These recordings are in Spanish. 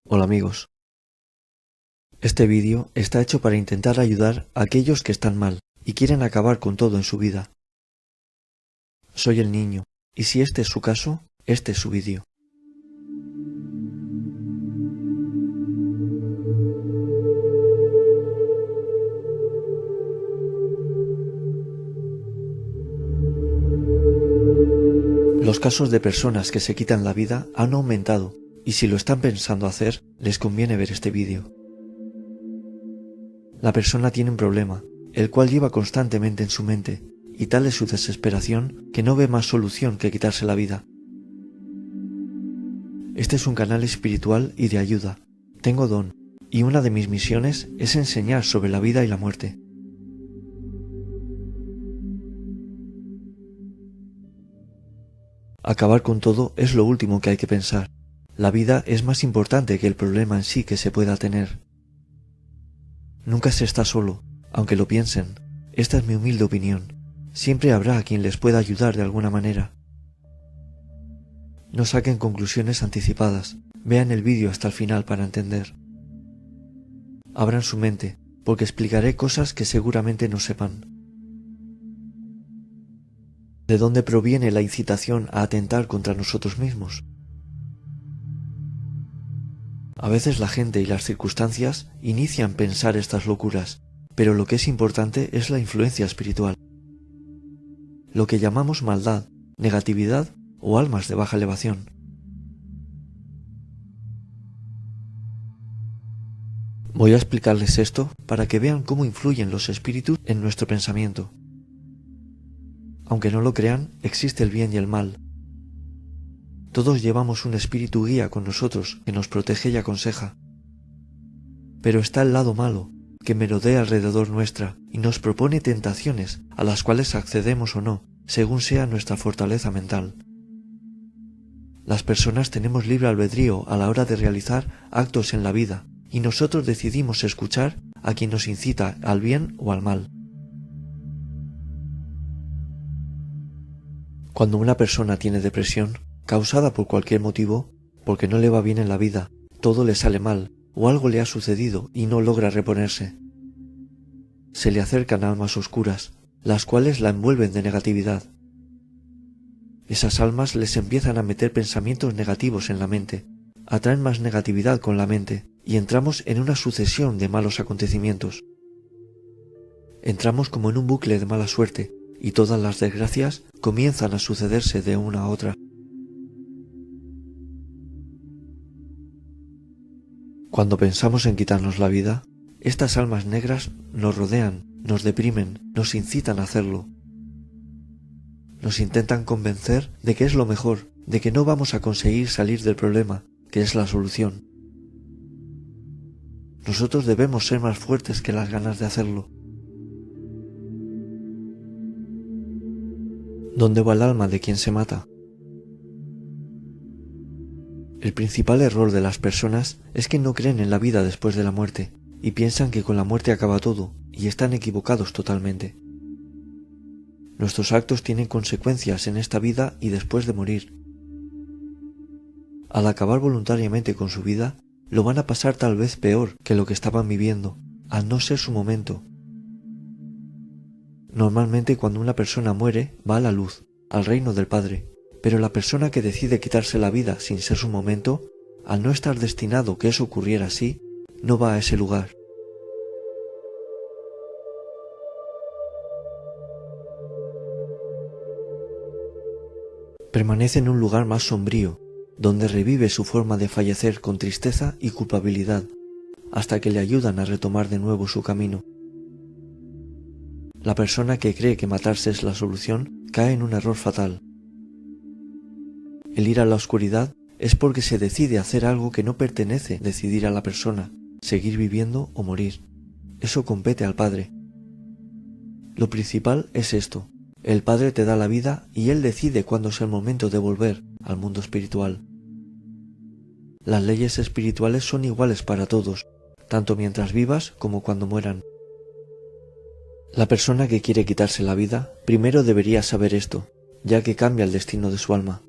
Hola amigos. Este vídeo está hecho para intentar ayudar a aquellos que están mal y quieren acabar con todo en su vida. Soy el niño, y si este es su caso, este es su vídeo. Los casos de personas que se quitan la vida han aumentado, y si lo están pensando hacer, les conviene ver este vídeo. La persona tiene un problema, el cual lleva constantemente en su mente, y tal es su desesperación que no ve más solución que quitarse la vida. Este es un canal espiritual y de ayuda. Tengo don, y una de mis misiones es enseñar sobre la vida y la muerte. Acabar con todo es lo último que hay que pensar. La vida es más importante que el problema en sí que se pueda tener. Nunca se está solo, aunque lo piensen. Esta es mi humilde opinión. Siempre habrá quien les pueda ayudar de alguna manera. No saquen conclusiones anticipadas. Vean el vídeo hasta el final para entender. Abran su mente, porque explicaré cosas que seguramente no sepan. ¿De dónde proviene la incitación a atentar contra nosotros mismos? A veces la gente y las circunstancias inician pensar estas locuras, pero lo que es importante es la influencia espiritual. Lo que llamamos maldad, negatividad o almas de baja elevación. Voy a explicarles esto para que vean cómo influyen los espíritus en nuestro pensamiento. Aunque no lo crean, existe el bien y el mal. Todos llevamos un espíritu guía con nosotros que nos protege y aconseja. Pero está el lado malo, que merodea alrededor nuestra y nos propone tentaciones a las cuales accedemos o no, según sea nuestra fortaleza mental. Las personas tenemos libre albedrío a la hora de realizar actos en la vida y nosotros decidimos escuchar a quien nos incita al bien o al mal. Cuando una persona tiene depresión, causada por cualquier motivo, porque no le va bien en la vida, todo le sale mal, o algo le ha sucedido y no logra reponerse, se le acercan almas oscuras, las cuales la envuelven de negatividad. Esas almas les empiezan a meter pensamientos negativos en la mente, atraen más negatividad con la mente, y entramos en una sucesión de malos acontecimientos. Entramos como en un bucle de mala suerte, y todas las desgracias comienzan a sucederse de una a otra. Cuando pensamos en quitarnos la vida, estas almas negras nos rodean, nos deprimen, nos incitan a hacerlo. Nos intentan convencer de que es lo mejor, de que no vamos a conseguir salir del problema, que es la solución. Nosotros debemos ser más fuertes que las ganas de hacerlo. ¿Dónde va el alma de quien se mata? El principal error de las personas es que no creen en la vida después de la muerte y piensan que con la muerte acaba todo, y están equivocados totalmente. Nuestros actos tienen consecuencias en esta vida y después de morir. Al acabar voluntariamente con su vida, lo van a pasar tal vez peor que lo que estaban viviendo, al no ser su momento. Normalmente cuando una persona muere va a la luz, al reino del Padre, pero la persona que decide quitarse la vida sin ser su momento, al no estar destinado que eso ocurriera así, no va a ese lugar. Permanece en un lugar más sombrío, donde revive su forma de fallecer con tristeza y culpabilidad, hasta que le ayudan a retomar de nuevo su camino. La persona que cree que matarse es la solución cae en un error fatal. El ir a la oscuridad es porque se decide hacer algo que no pertenece decidir a la persona, seguir viviendo o morir. Eso compete al Padre. Lo principal es esto: el Padre te da la vida y Él decide cuándo es el momento de volver al mundo espiritual. Las leyes espirituales son iguales para todos, tanto mientras vivas como cuando mueran. La persona que quiere quitarse la vida primero debería saber esto, ya que cambia el destino de su alma.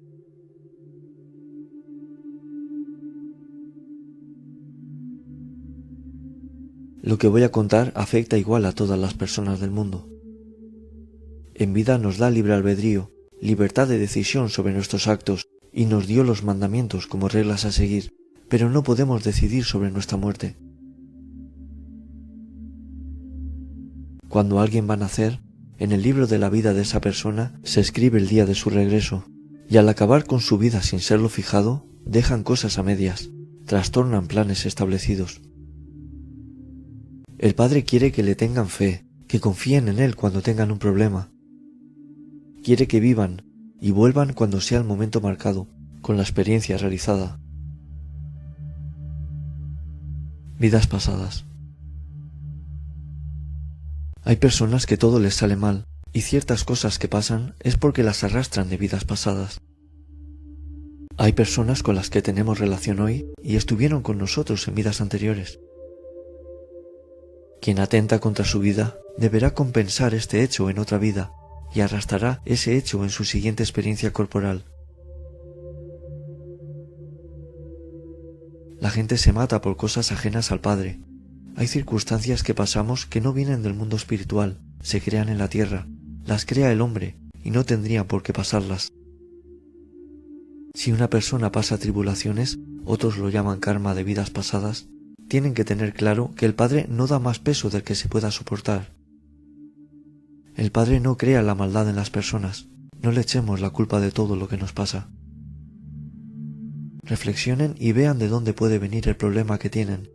Lo que voy a contar afecta igual a todas las personas del mundo. En vida nos da libre albedrío, libertad de decisión sobre nuestros actos y nos dio los mandamientos como reglas a seguir, pero no podemos decidir sobre nuestra muerte. Cuando alguien va a nacer, en el libro de la vida de esa persona se escribe el día de su regreso, y al acabar con su vida sin serlo fijado, dejan cosas a medias, trastornan planes establecidos. El Padre quiere que le tengan fe, que confíen en Él cuando tengan un problema. Quiere que vivan y vuelvan cuando sea el momento marcado, con la experiencia realizada. Vidas pasadas. Hay personas que todo les sale mal, y ciertas cosas que pasan es porque las arrastran de vidas pasadas. Hay personas con las que tenemos relación hoy y estuvieron con nosotros en vidas anteriores. Quien atenta contra su vida deberá compensar este hecho en otra vida y arrastrará ese hecho en su siguiente experiencia corporal. La gente se mata por cosas ajenas al Padre. Hay circunstancias que pasamos que no vienen del mundo espiritual, se crean en la tierra, las crea el hombre y no tendría por qué pasarlas. Si una persona pasa tribulaciones, otros lo llaman karma de vidas pasadas, tienen que tener claro que el Padre no da más peso del que se pueda soportar. El Padre no crea la maldad en las personas, no le echemos la culpa de todo lo que nos pasa. Reflexionen y vean de dónde puede venir el problema que tienen.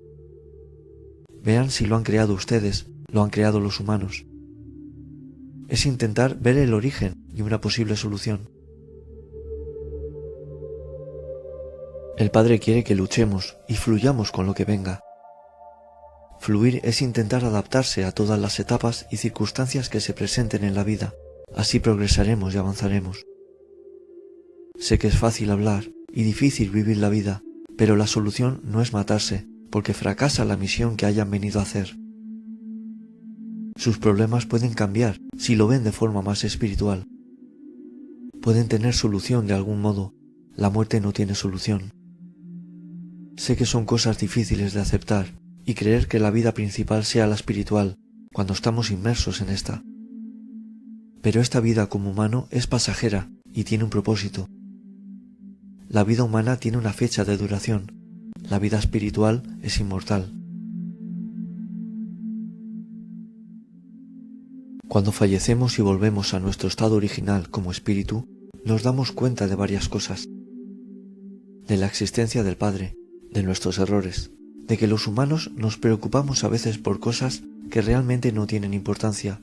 Vean si lo han creado ustedes, lo han creado los humanos. Es intentar ver el origen y una posible solución. El Padre quiere que luchemos y fluyamos con lo que venga. Fluir es intentar adaptarse a todas las etapas y circunstancias que se presenten en la vida. Así progresaremos y avanzaremos. Sé que es fácil hablar y difícil vivir la vida, pero la solución no es matarse, porque fracasa la misión que hayan venido a hacer. Sus problemas pueden cambiar si lo ven de forma más espiritual. Pueden tener solución de algún modo. La muerte no tiene solución. Sé que son cosas difíciles de aceptar y creer que la vida principal sea la espiritual cuando estamos inmersos en esta. Pero esta vida como humano es pasajera y tiene un propósito. La vida humana tiene una fecha de duración. La vida espiritual es inmortal. Cuando fallecemos y volvemos a nuestro estado original como espíritu, nos damos cuenta de varias cosas. De la existencia del Padre, de nuestros errores, de que los humanos nos preocupamos a veces por cosas que realmente no tienen importancia,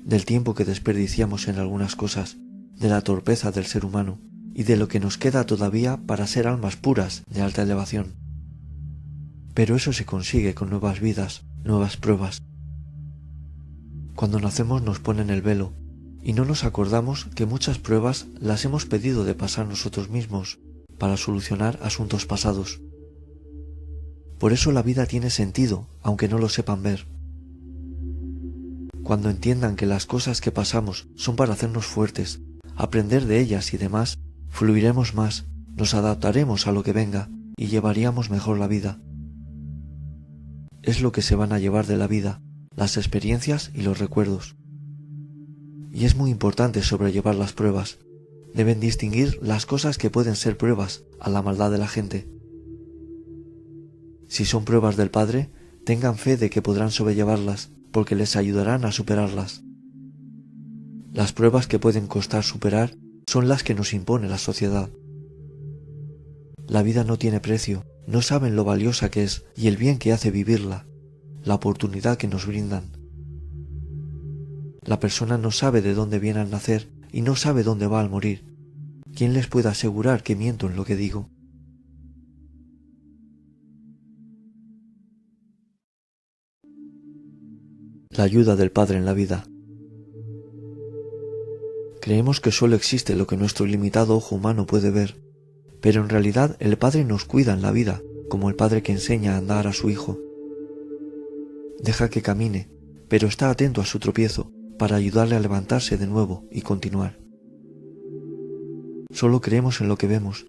del tiempo que desperdiciamos en algunas cosas, de la torpeza del ser humano y de lo que nos queda todavía para ser almas puras de alta elevación. Pero eso se consigue con nuevas vidas, nuevas pruebas. Cuando nacemos nos ponen el velo y no nos acordamos que muchas pruebas las hemos pedido de pasar nosotros mismos para solucionar asuntos pasados. Por eso la vida tiene sentido, aunque no lo sepan ver. Cuando entiendan que las cosas que pasamos son para hacernos fuertes, aprender de ellas y demás, fluiremos más, nos adaptaremos a lo que venga y llevaríamos mejor la vida. Es lo que se van a llevar de la vida, las experiencias y los recuerdos. Y es muy importante sobrellevar las pruebas. Deben distinguir las cosas que pueden ser pruebas a la maldad de la gente. Si son pruebas del Padre, tengan fe de que podrán sobrellevarlas, porque les ayudarán a superarlas. Las pruebas que pueden costar superar son las que nos impone la sociedad. La vida no tiene precio, no saben lo valiosa que es y el bien que hace vivirla, la oportunidad que nos brindan. La persona no sabe de dónde viene al nacer y no sabe dónde va al morir. ¿Quién les puede asegurar que miento en lo que digo? La ayuda del Padre en la vida. Creemos que solo existe lo que nuestro limitado ojo humano puede ver, pero en realidad el Padre nos cuida en la vida, como el padre que enseña a andar a su hijo. Deja que camine, pero está atento a su tropiezo, para ayudarle a levantarse de nuevo y continuar. Solo creemos en lo que vemos.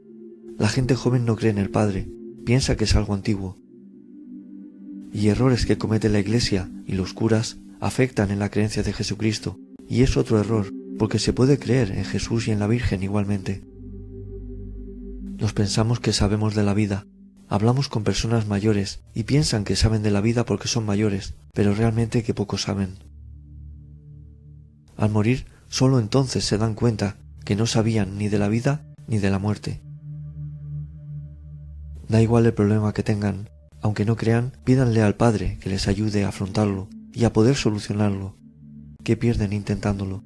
La gente joven no cree en el Padre, piensa que es algo antiguo. y errores que comete la Iglesia y los curas afectan en la creencia de Jesucristo, y es otro error, porque se puede creer en Jesús y en la Virgen igualmente. Nos pensamos que sabemos de la vida, hablamos con personas mayores y piensan que saben de la vida porque son mayores, pero realmente que poco saben. Al morir, solo entonces se dan cuenta que no sabían ni de la vida ni de la muerte. Da igual el problema que tengan, aunque no crean, pídanle al Padre que les ayude a afrontarlo y a poder solucionarlo. ¿Qué pierden intentándolo?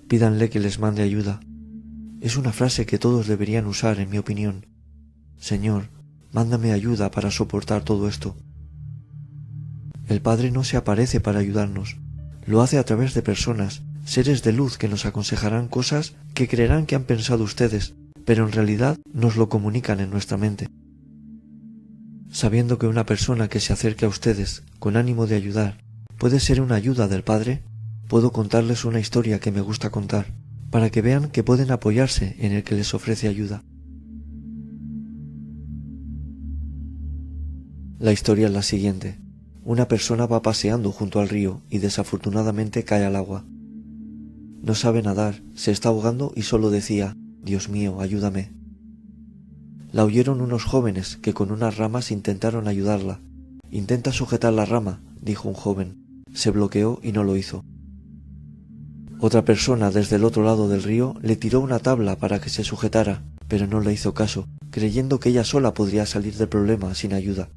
Pídanle que les mande ayuda. Es una frase que todos deberían usar, en mi opinión. Señor, mándame ayuda para soportar todo esto. El Padre no se aparece para ayudarnos, lo hace a través de personas, seres de luz que nos aconsejarán cosas que creerán que han pensado ustedes, pero en realidad nos lo comunican en nuestra mente. Sabiendo que una persona que se acerque a ustedes con ánimo de ayudar puede ser una ayuda del Padre, puedo contarles una historia que me gusta contar, para que vean que pueden apoyarse en el que les ofrece ayuda. La historia es la siguiente. Una persona va paseando junto al río y desafortunadamente cae al agua. No sabe nadar, se está ahogando y solo decía: «Dios mío, ayúdame». La oyeron unos jóvenes que con unas ramas intentaron ayudarla. «Intenta sujetar la rama», dijo un joven. Se bloqueó y no lo hizo. Otra persona desde el otro lado del río le tiró una tabla para que se sujetara, pero no le hizo caso, creyendo que ella sola podría salir del problema sin ayuda.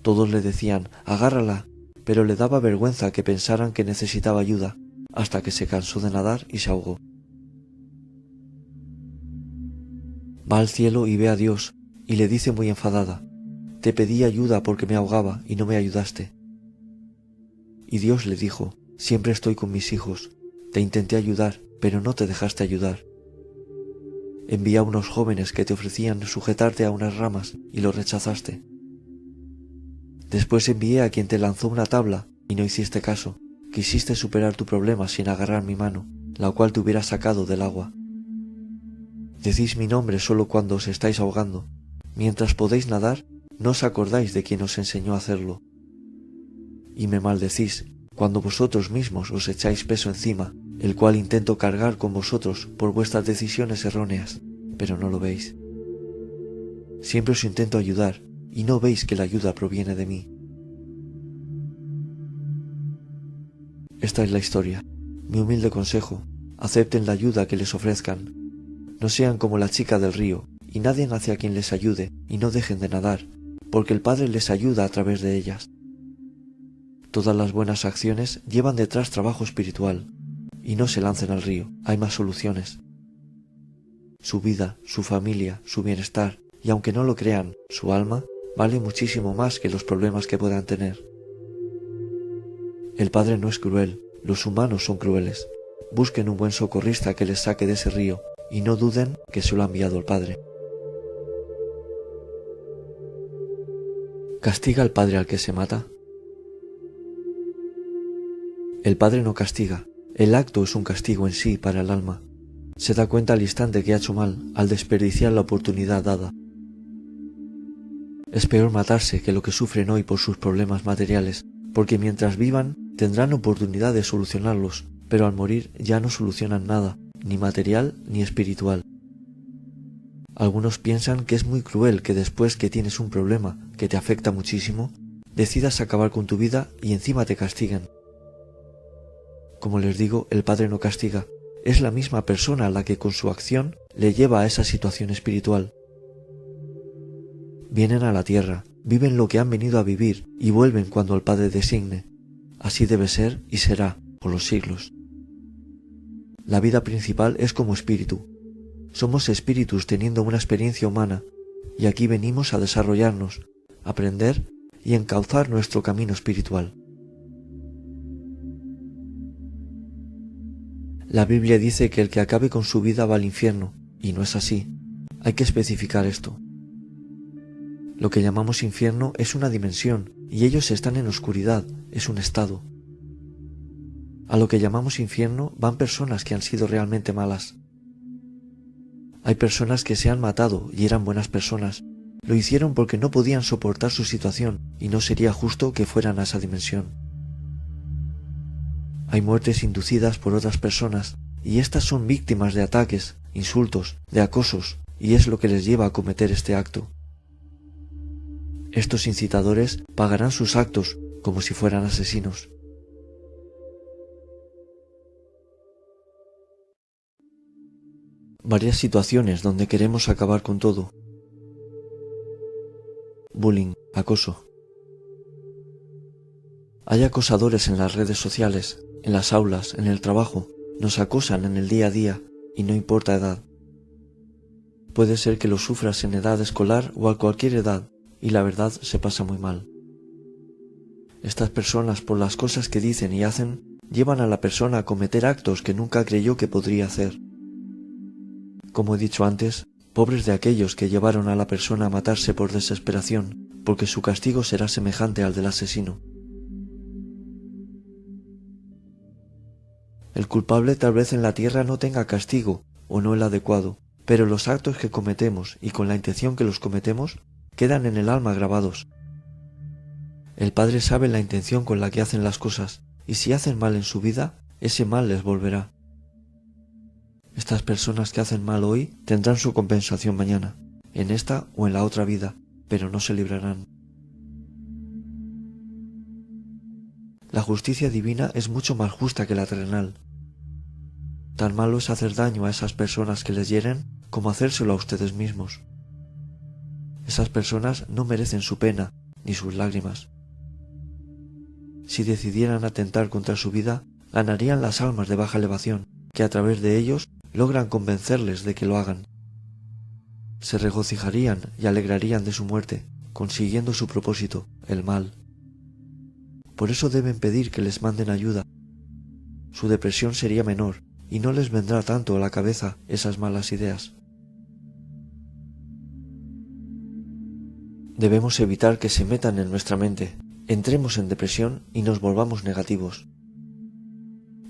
Todos le decían: «Agárrala», pero le daba vergüenza que pensaran que necesitaba ayuda, hasta que se cansó de nadar y se ahogó. Va al cielo y ve a Dios, y le dice muy enfadada: «Te pedí ayuda porque me ahogaba y no me ayudaste». Y Dios le dijo: «Siempre estoy con mis hijos, te intenté ayudar, pero no te dejaste ayudar. Envié a unos jóvenes que te ofrecían sujetarte a unas ramas y lo rechazaste. Después envié a quien te lanzó una tabla y no hiciste caso, quisiste superar tu problema sin agarrar mi mano, la cual te hubiera sacado del agua. Decís mi nombre solo cuando os estáis ahogando. Mientras podéis nadar, no os acordáis de quien os enseñó a hacerlo. Y me maldecís cuando vosotros mismos os echáis peso encima, el cual intento cargar con vosotros por vuestras decisiones erróneas, pero no lo veis. Siempre os intento ayudar, y no veis que la ayuda proviene de mí». Esta es la historia. Mi humilde consejo: acepten la ayuda que les ofrezcan. No sean como la chica del río, y nadien hacia quien les ayude, y no dejen de nadar, porque el Padre les ayuda a través de ellas. Todas las buenas acciones llevan detrás trabajo espiritual, y no se lancen al río, hay más soluciones. Su vida, su familia, su bienestar, y aunque no lo crean, su alma, vale muchísimo más que los problemas que puedan tener. El Padre no es cruel, los humanos son crueles. Busquen un buen socorrista que les saque de ese río, y no duden que se lo ha enviado el Padre. ¿Castiga el Padre al que se mata? El Padre no castiga, el acto es un castigo en sí para el alma. Se da cuenta al instante que ha hecho mal, al desperdiciar la oportunidad dada. Es peor matarse que lo que sufren hoy por sus problemas materiales, porque mientras vivan tendrán oportunidad de solucionarlos, pero al morir ya no solucionan nada, ni material ni espiritual. Algunos piensan que es muy cruel que después que tienes un problema que te afecta muchísimo, decidas acabar con tu vida y encima te castiguen. Como les digo, el Padre no castiga, es la misma persona la que con su acción le lleva a esa situación espiritual. Vienen a la tierra, viven lo que han venido a vivir y vuelven cuando el Padre designe. Así debe ser y será por los siglos. La vida principal es como espíritu. Somos espíritus teniendo una experiencia humana y aquí venimos a desarrollarnos, aprender y encauzar nuestro camino espiritual. La Biblia dice que el que acabe con su vida va al infierno, y no es así. Hay que especificar esto. Lo que llamamos infierno es una dimensión, y ellos están en oscuridad, es un estado. A lo que llamamos infierno van personas que han sido realmente malas. Hay personas que se han matado y eran buenas personas, Lo hicieron porque no podían soportar su situación y no sería justo que fueran a esa dimensión. Hay muertes inducidas por otras personas y estas son víctimas de ataques, insultos, de acosos, y es lo que les lleva a cometer este acto. Estos incitadores pagarán sus actos como si fueran asesinos. Varias situaciones donde queremos acabar con todo. Bullying, acoso. Hay acosadores en las redes sociales, en las aulas, en el trabajo, nos acosan en el día a día y no importa edad. Puede ser que lo sufras en edad escolar o a cualquier edad y la verdad se pasa muy mal. Estas personas, por las cosas que dicen y hacen, llevan a la persona a cometer actos que nunca creyó que podría hacer. Como he dicho antes, pobres de aquellos que llevaron a la persona a matarse por desesperación, porque su castigo será semejante al del asesino. El culpable tal vez en la tierra no tenga castigo o no el adecuado, pero los actos que cometemos y con la intención que los cometemos quedan en el alma grabados. El Padre sabe la intención con la que hacen las cosas, y si hacen mal en su vida, ese mal les volverá. Estas personas que hacen mal hoy tendrán su compensación mañana, en esta o en la otra vida, pero no se librarán. La justicia divina es mucho más justa que la terrenal. Tan malo es hacer daño a esas personas que les hieren como hacérselo a ustedes mismos. Esas personas no merecen su pena ni sus lágrimas. Si decidieran atentar contra su vida, ganarían las almas de baja elevación, que a través de ellos logran convencerles de que lo hagan. Se regocijarían y alegrarían de su muerte, consiguiendo su propósito, el mal. Por eso deben pedir que les manden ayuda. Su depresión sería menor y no les vendrá tanto a la cabeza esas malas ideas. Debemos evitar que se metan en nuestra mente, entremos en depresión y nos volvamos negativos.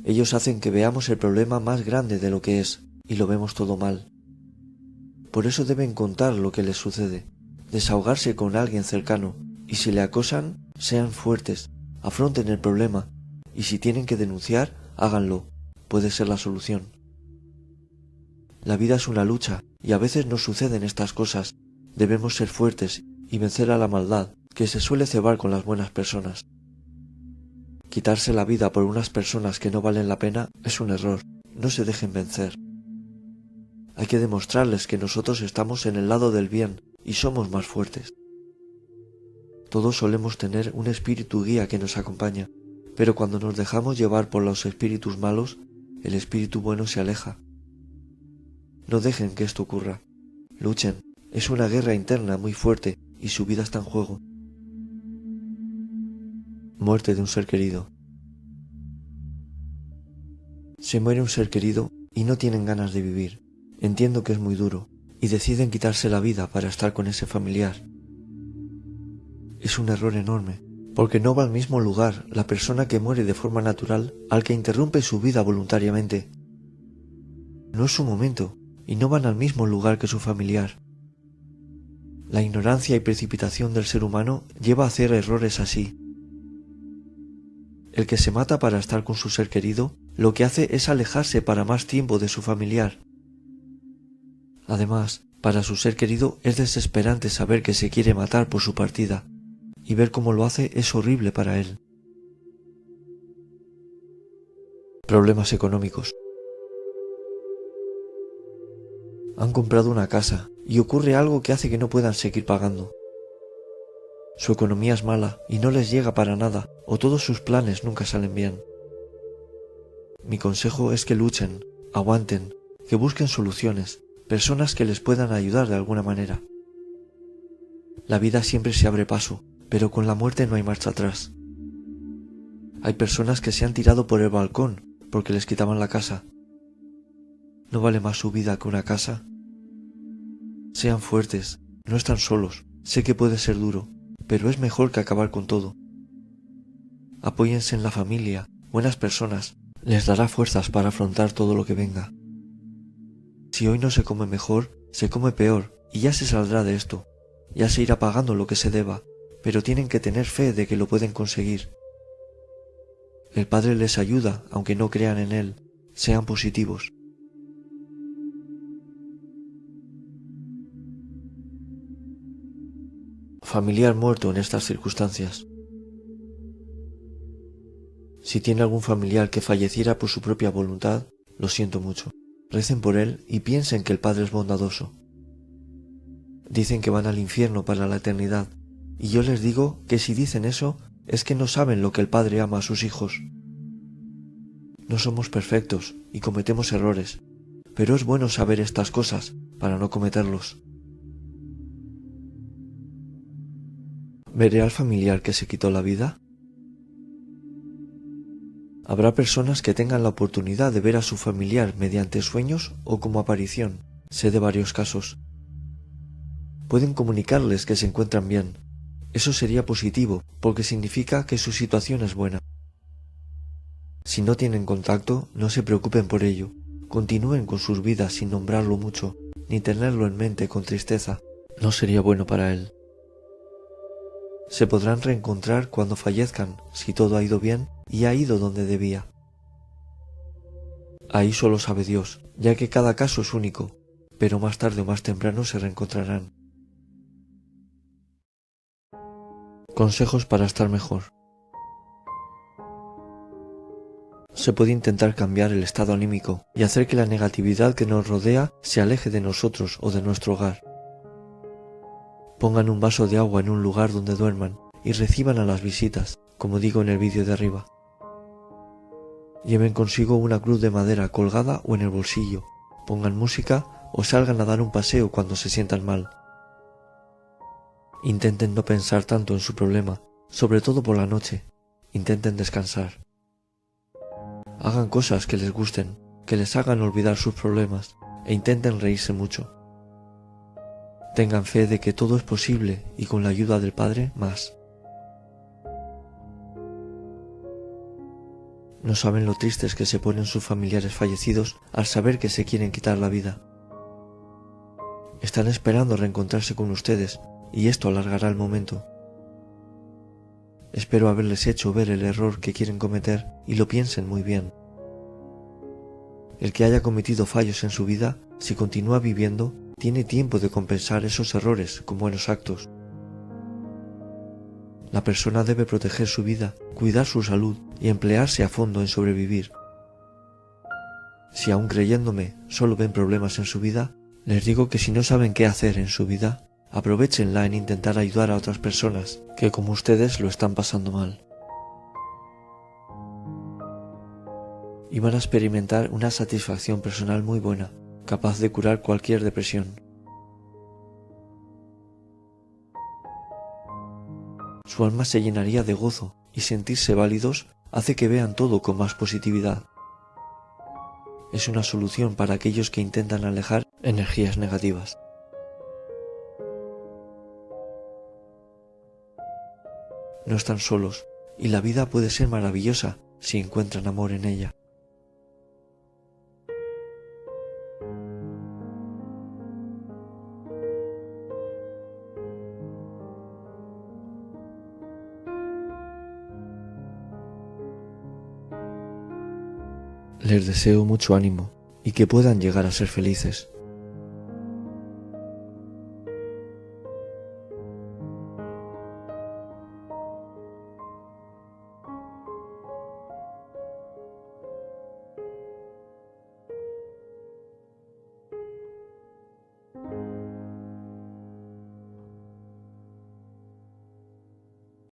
Ellos hacen que veamos el problema más grande de lo que es y lo vemos todo mal. Por eso deben contar lo que les sucede, desahogarse con alguien cercano y si le acosan, sean fuertes, afronten el problema y si tienen que denunciar, háganlo, puede ser la solución. La vida es una lucha y a veces nos suceden estas cosas, debemos ser fuertes y vencer a la maldad que se suele cebar con las buenas personas. Quitarse la vida por unas personas que no valen la pena es un error, no se dejen vencer. Hay que demostrarles que nosotros estamos en el lado del bien y somos más fuertes. Todos solemos tener un espíritu guía que nos acompaña, pero cuando nos dejamos llevar por los espíritus malos, el espíritu bueno se aleja. No dejen que esto ocurra. Luchen, es una guerra interna muy fuerte y su vida está en juego. Muerte de un ser querido. Se muere un ser querido y no tienen ganas de vivir. Entiendo que es muy duro y deciden quitarse la vida para estar con ese familiar. Es un error enorme, porque no va al mismo lugar la persona que muere de forma natural al que interrumpe su vida voluntariamente. No es su momento y no van al mismo lugar que su familiar. La ignorancia y precipitación del ser humano lleva a hacer errores así. El que se mata para estar con su ser querido, lo que hace es alejarse para más tiempo de su familiar. Además, para su ser querido es desesperante saber que se quiere matar por su partida, y ver cómo lo hace es horrible para él. Problemas económicos. Han comprado una casa y ocurre algo que hace que no puedan seguir pagando. Su economía es mala y no les llega para nada, o todos sus planes nunca salen bien. Mi consejo es que luchen, aguanten, que busquen soluciones, personas que les puedan ayudar de alguna manera. La vida siempre se abre paso, pero con la muerte no hay marcha atrás. Hay personas que se han tirado por el balcón porque les quitaban la casa. ¿No vale más su vida que una casa? Sean fuertes, no están solos, sé que puede ser duro, pero es mejor que acabar con todo. Apóyense en la familia, buenas personas, les dará fuerzas para afrontar todo lo que venga. Si hoy no se come mejor, se come peor y ya se saldrá de esto. ya se irá pagando lo que se deba, pero tienen que tener fe de que lo pueden conseguir. El Padre les ayuda, aunque no crean en Él, sean positivos. Familiar muerto en estas circunstancias. Si tiene algún familiar que falleciera por su propia voluntad, lo siento mucho. Recen por él y piensen que el Padre es bondadoso. Dicen que van al infierno para la eternidad, y yo les digo que si dicen eso es que no saben lo que el Padre ama a sus hijos. No somos perfectos y cometemos errores, pero es bueno saber estas cosas para no cometerlos. ¿Veré al familiar que se quitó la vida? Habrá personas que tengan la oportunidad de ver a su familiar mediante sueños o como aparición. Sé de varios casos. Pueden comunicarles que se encuentran bien. Eso sería positivo, porque significa que su situación es buena. Si no tienen contacto, no se preocupen por ello. Continúen con sus vidas sin nombrarlo mucho, ni tenerlo en mente con tristeza. No sería bueno para él. Se podrán reencontrar cuando fallezcan, si todo ha ido bien y ha ido donde debía. Ahí solo sabe Dios, ya que cada caso es único, pero más tarde o más temprano se reencontrarán. Consejos para estar mejor. Se puede intentar cambiar el estado anímico y hacer que la negatividad que nos rodea se aleje de nosotros o de nuestro hogar. Pongan un vaso de agua en un lugar donde duerman y reciban a las visitas, como digo en el vídeo de arriba. Lleven consigo una cruz de madera colgada o en el bolsillo, pongan música o salgan a dar un paseo cuando se sientan mal. Intenten no pensar tanto en su problema, sobre todo por la noche. Intenten descansar. Hagan cosas que les gusten, que les hagan olvidar sus problemas e intenten reírse mucho. Tengan fe de que todo es posible y con la ayuda del Padre más. No saben lo tristes que se ponen sus familiares fallecidos al saber que se quieren quitar la vida. Están esperando reencontrarse con ustedes y esto alargará el momento. Espero haberles hecho ver el error que quieren cometer y lo piensen muy bien. El que haya cometido fallos en su vida, si continúa viviendo, tiene tiempo de compensar esos errores con buenos actos. La persona debe proteger su vida, cuidar su salud y emplearse a fondo en sobrevivir. Si aún creyéndome solo ven problemas en su vida, les digo que si no saben qué hacer en su vida, aprovéchenla en intentar ayudar a otras personas que como ustedes lo están pasando mal. Y van a experimentar una satisfacción personal muy buena, capaz de curar cualquier depresión. Su alma se llenaría de gozo y sentirse válidos hace que vean todo con más positividad. Es una solución para aquellos que intentan alejar energías negativas. No están solos y la vida puede ser maravillosa si encuentran amor en ella. Les deseo mucho ánimo y que puedan llegar a ser felices.